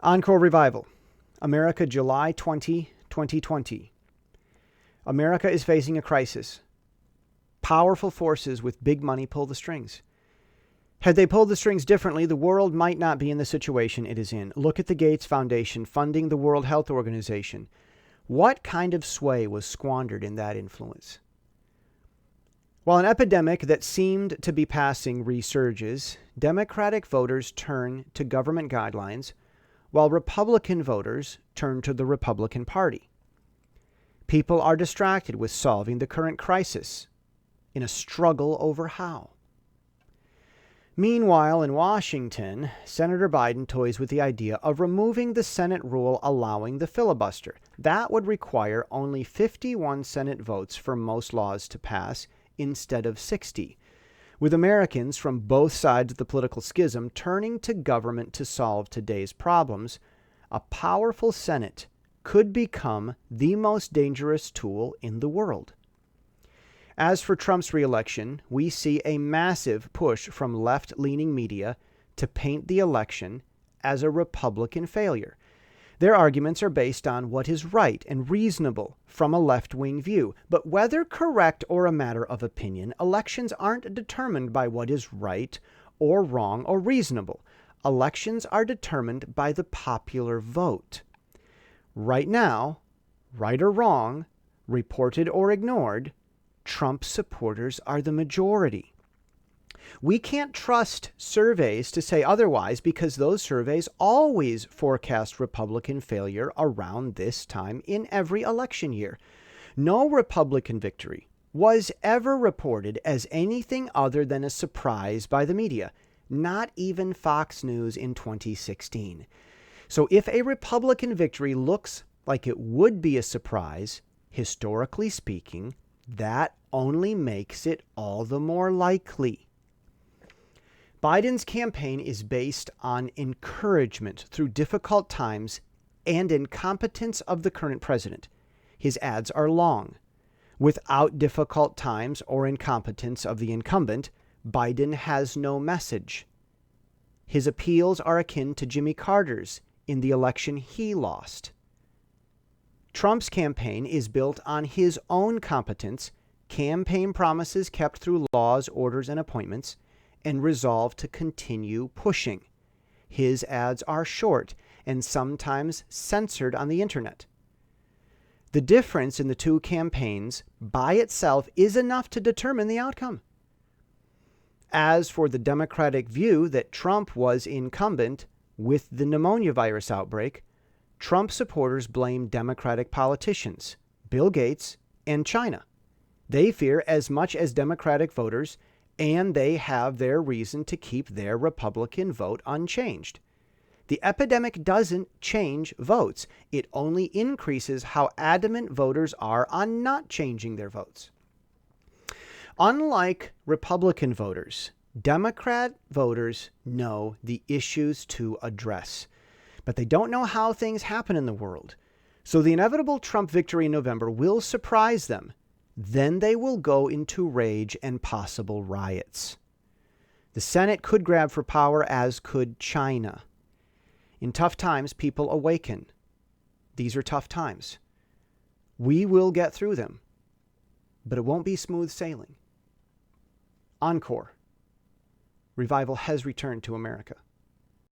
Encore Revival, America, July 20, 2020. America is facing a crisis. Powerful forces with big money pull the strings. Had they pulled the strings differently, the world might not be in the situation it is in. Look at the Gates Foundation funding the World Health Organization. What kind of sway was squandered in that influence? While an epidemic that seemed to be passing resurges, Democratic voters turn to government guidelines, while Republican voters turn to the Republican Party. People are distracted with solving the current crisis in a struggle over how. Meanwhile, in Washington, Senator Biden toys with the idea of removing the Senate rule allowing the filibuster. That would require only 51 Senate votes for most laws to pass instead of 60, with Americans from both sides of the political schism turning to government to solve today's problems. A powerful Senate could become the most dangerous tool in the world. As for Trump's reelection, we see a massive push from left-leaning media to paint the election as a Republican failure. Their arguments are based on what is right and reasonable from a left-wing view. But whether correct or a matter of opinion, elections aren't determined by what is right or wrong or reasonable. Elections are determined by the popular vote. Right now, right or wrong, reported or ignored, Trump supporters are the majority. We can't trust surveys to say otherwise because those surveys always forecast Republican failure around this time in every election year. No Republican victory was ever reported as anything other than a surprise by the media, not even Fox News in 2016. So if a Republican victory looks like it would be a surprise, historically speaking, that only makes it all the more likely. Biden's campaign is based on encouragement through difficult times and incompetence of the current president. His ads are long. Without difficult times or incompetence of the incumbent, Biden has no message. His appeals are akin to Jimmy Carter's in the election he lost. Trump's campaign is built on his own competence, campaign promises kept through laws, orders, and appointments, and resolve to continue pushing. His ads are short and sometimes censored on the internet. The difference in the two campaigns by itself is enough to determine the outcome. As for the Democratic view that Trump was incumbent with the pneumonia virus outbreak, Trump supporters blame Democratic politicians, Bill Gates, and China. They fear as much as Democratic voters, and they have their reason to keep their Republican vote unchanged. The epidemic doesn't change votes. It only increases how adamant voters are on not changing their votes. Unlike Republican voters, Democrat voters know the issues to address, but they don't know how things happen in the world. So the inevitable Trump victory in November will surprise them. Then they will go into rage and possible riots. The Senate could grab for power, as could China. In tough times, people awaken. These are tough times. We will get through them, but it won't be smooth sailing. Encore. Revival has returned to America.